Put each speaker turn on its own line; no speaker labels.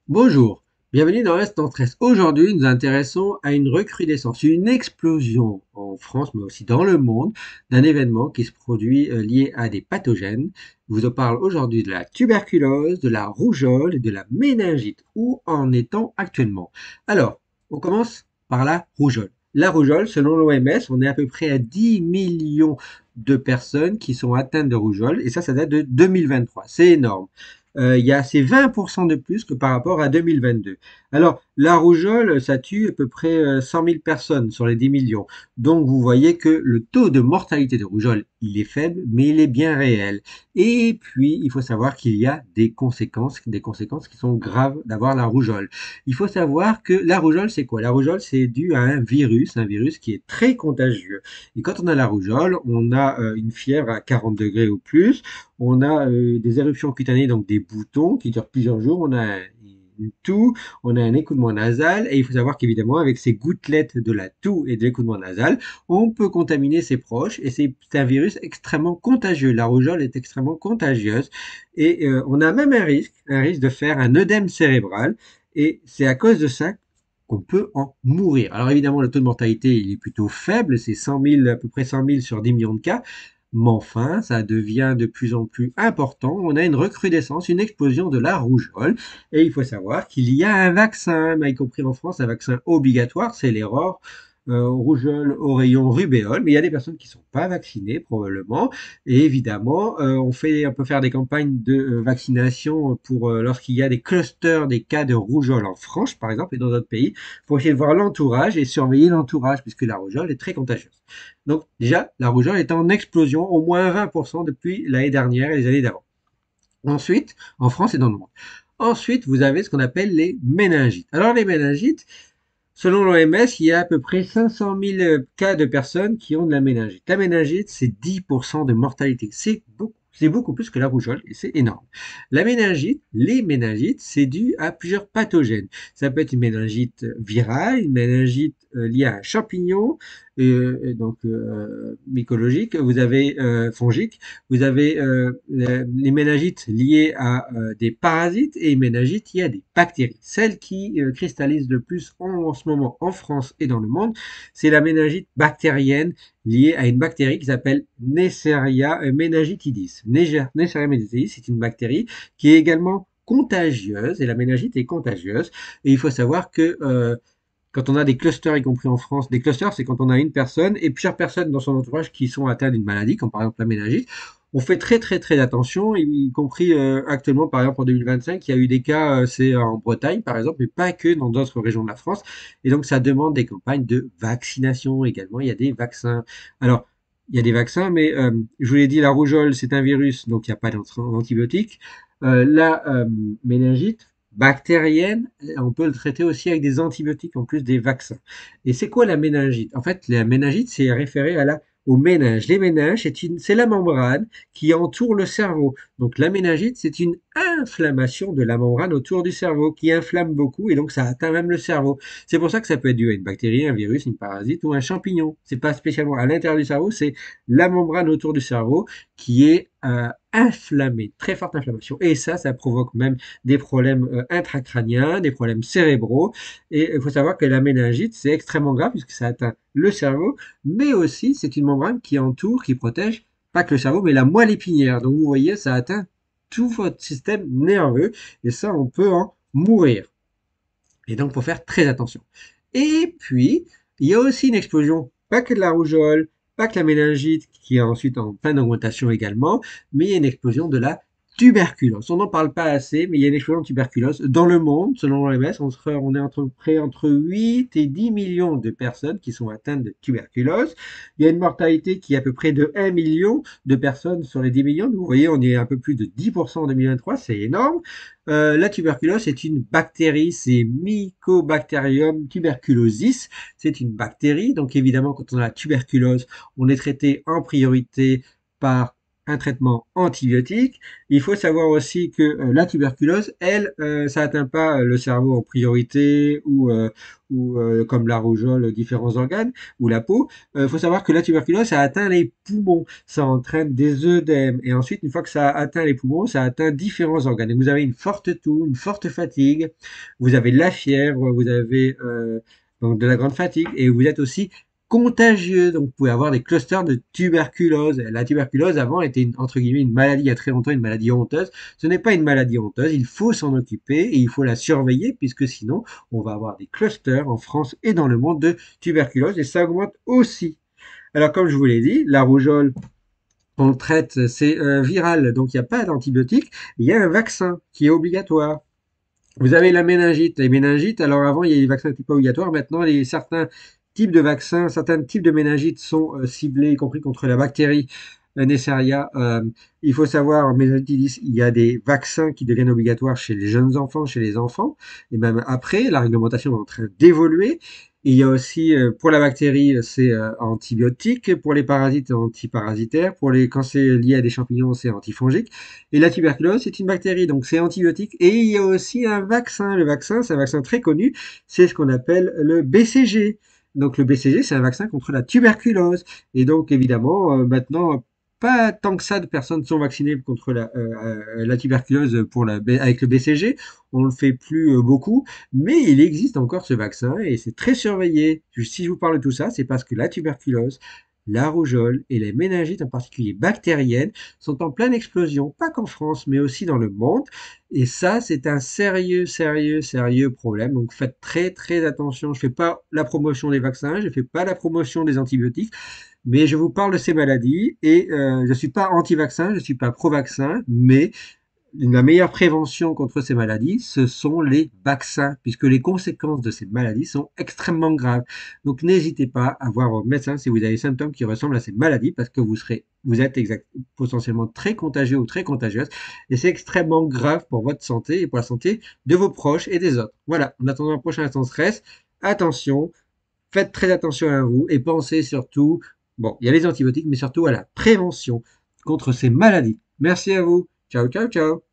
Bonjour, bienvenue dans Instant Stress. Aujourd'hui, nous nous intéressons à une recrudescence, une explosion en France, mais aussi dans le monde, d'un événement qui se produit lié à des pathogènes. Je vous en parle aujourd'hui de la tuberculose, de la rougeole et de la méningite. Où en est-on actuellement? Alors, on commence par la rougeole. La rougeole, selon l'OMS, on est à peu près à 10 millions de personnes qui sont atteintes de rougeole, et ça date de 2023. C'est énorme. C'est 20% de plus que par rapport à 2022. Alors, la rougeole, ça tue à peu près 100 000 personnes sur les 10 millions. Donc, vous voyez que le taux de mortalité de rougeole, il est faible, mais il est bien réel. Et puis, il faut savoir qu'il y a des conséquences qui sont graves d'avoir la rougeole. Il faut savoir que la rougeole, c'est quoi? La rougeole, c'est dû à un virus qui est très contagieux. Et quand on a la rougeole, on a une fièvre à 40 degrés ou plus, on a des éruptions cutanées, donc des boutons qui durent plusieurs jours, on a une toux, on a un écoulement nasal, et il faut savoir qu'évidemment, avec ces gouttelettes de la toux et de l'écoulement nasal, on peut contaminer ses proches, et c'est un virus extrêmement contagieux. La rougeole est extrêmement contagieuse, et on a même un risque de faire un œdème cérébral, et c'est à cause de ça qu'on peut en mourir. Alors évidemment, le taux de mortalité, il est plutôt faible, c'est 100 000, à peu près 100 000 sur 10 millions de cas, mais enfin, ça devient de plus en plus important. On a une recrudescence, une explosion de la rougeole. Et il faut savoir qu'il y a un vaccin, y compris en France, un vaccin obligatoire, c'est l'erreur rougeole, oreillon, rubéole. Mais il y a des personnes qui ne sont pas vaccinées, probablement. Et évidemment, on peut faire des campagnes de vaccination pour lorsqu'il y a des clusters, des cas de rougeole en France, par exemple, et dans d'autres pays, pour essayer de voir l'entourage et surveiller l'entourage, puisque la rougeole est très contagieuse. Donc déjà, la rougeole est en explosion, au moins 20% depuis l'année dernière et les années d'avant. Ensuite, en France et dans le monde. Ensuite, vous avez ce qu'on appelle les méningites. Alors les méningites, selon l'OMS, il y a à peu près 500 000 cas de personnes qui ont de la méningite. La méningite, c'est 10% de mortalité. C'est beaucoup plus que la rougeole et c'est énorme. La méningite, les méningites, c'est dû à plusieurs pathogènes. Ça peut être une méningite virale, une méningite liée à un champignon, mycologique, vous avez fongique, vous avez les méningites liées à des parasites et les méningites liées à des bactéries. Celle qui cristallise le plus en ce moment en France et dans le monde, c'est la méningite bactérienne liée à une bactérie qui s'appelle Neisseria meningitidis. Neisseria meningitidis, c'est une bactérie qui est également contagieuse, et la méningite est contagieuse. Et il faut savoir que quand on a des clusters, y compris en France, des clusters, c'est quand on a une personne et plusieurs personnes dans son entourage qui sont atteintes d'une maladie, comme par exemple la méningite. On fait très attention, y compris actuellement, par exemple en 2025, il y a eu des cas, c'est en Bretagne par exemple, mais pas que dans d'autres régions de la France. Et donc ça demande des campagnes de vaccination également. Il y a des vaccins. Alors, il y a des vaccins, mais je vous l'ai dit, la rougeole, c'est un virus, donc il n'y a pas d'antibiotiques. La méningite, bactérienne, on peut le traiter aussi avec des antibiotiques en plus des vaccins. Et c'est quoi la méningite? En fait, la méningite, c'est référé au méninge. Les méninges, c'est la membrane qui entoure le cerveau. Donc la méningite, c'est une inflammation de la membrane autour du cerveau qui inflamme beaucoup et donc ça atteint même le cerveau. C'est pour ça que ça peut être dû à une bactérie, un virus, une parasite ou un champignon. C'est pas spécialement à l'intérieur du cerveau, c'est la membrane autour du cerveau qui est inflammée, très forte inflammation. Et ça provoque même des problèmes intracrâniens, des problèmes cérébraux. Et il faut savoir que la méningite, c'est extrêmement grave puisque ça atteint le cerveau, mais aussi c'est une membrane qui entoure, qui protège, pas que le cerveau, mais la moelle épinière. Donc vous voyez, ça atteint tout votre système nerveux et ça, on peut en mourir. Et donc, il faut faire très attention. Et puis, il y a aussi une explosion, pas que de la rougeole, pas que la méningite, qui est ensuite en pleine augmentation également, mais il y a une explosion de la tuberculose. On n'en parle pas assez, mais il y a une explosion de tuberculose. Dans le monde, selon l'OMS, on est près entre 8 et 10 millions de personnes qui sont atteintes de tuberculose. Il y a une mortalité qui est à peu près de 1 million de personnes sur les 10 millions. Vous voyez, on est un peu plus de 10% en 2023, c'est énorme. La tuberculose, c'est une bactérie, c'est Mycobacterium tuberculosis. C'est une bactérie. Donc évidemment, quand on a la tuberculose, on est traité en priorité par un traitement antibiotique. Il faut savoir aussi que la tuberculose, elle, ça atteint pas le cerveau en priorité ou comme la rougeole, différents organes ou la peau. Il faut savoir que la tuberculose, ça atteint les poumons, ça entraîne des œdèmes et ensuite, une fois que ça a atteint les poumons, ça atteint différents organes. Et vous avez une forte toux, une forte fatigue, vous avez de la fièvre, vous avez donc de la grande fatigue et vous êtes aussi contagieux. Donc, vous pouvez avoir des clusters de tuberculose. La tuberculose, avant, était entre guillemets une maladie, il y a très longtemps, une maladie honteuse. Ce n'est pas une maladie honteuse. Il faut s'en occuper et il faut la surveiller puisque sinon, on va avoir des clusters en France et dans le monde de tuberculose et ça augmente aussi. Alors, comme je vous l'ai dit, la rougeole, on le traite, c'est viral, donc il n'y a pas d'antibiotique. Il y a un vaccin qui est obligatoire. Vous avez la méningite. Les méningites, alors avant, il y a des vaccins qui n'étaient pas obligatoires. Maintenant, certains types de vaccins, certains types de méningites sont ciblés, y compris contre la bactérie Neisseria. Il faut savoir, méningitis, il y a des vaccins qui deviennent obligatoires chez les jeunes enfants, chez les enfants, et même après, la réglementation est en train d'évoluer. Il y a aussi, pour la bactérie, c'est antibiotique, pour les parasites, antiparasitaire, quand c'est lié à des champignons, c'est antifongique. Et la tuberculose, c'est une bactérie, donc c'est antibiotique. Et il y a aussi un vaccin. Le vaccin, c'est un vaccin très connu, c'est ce qu'on appelle le BCG. Donc le BCG, c'est un vaccin contre la tuberculose. Et donc évidemment, maintenant, pas tant que ça de personnes sont vaccinées contre la tuberculose avec le BCG. On le fait plus beaucoup, mais il existe encore ce vaccin et c'est très surveillé. Si je vous parle de tout ça, c'est parce que la tuberculose, la rougeole et les méningites, en particulier bactériennes, sont en pleine explosion, pas qu'en France, mais aussi dans le monde. Et ça, c'est un sérieux, sérieux, sérieux problème. Donc faites très, très attention. Je fais pas la promotion des vaccins, je fais pas la promotion des antibiotiques, mais je vous parle de ces maladies et je suis pas anti-vaccin, je suis pas pro-vaccin, mais la meilleure prévention contre ces maladies, ce sont les vaccins, puisque les conséquences de ces maladies sont extrêmement graves. Donc n'hésitez pas à voir votre médecin si vous avez des symptômes qui ressemblent à ces maladies, parce que vous êtes potentiellement très contagieux ou très contagieuse, et c'est extrêmement grave pour votre santé et pour la santé de vos proches et des autres. Voilà, en attendant un prochain instant stress, attention, faites très attention à vous et pensez surtout, bon, il y a les antibiotiques, mais surtout à la prévention contre ces maladies. Merci à vous. Ciao, ciao, ciao.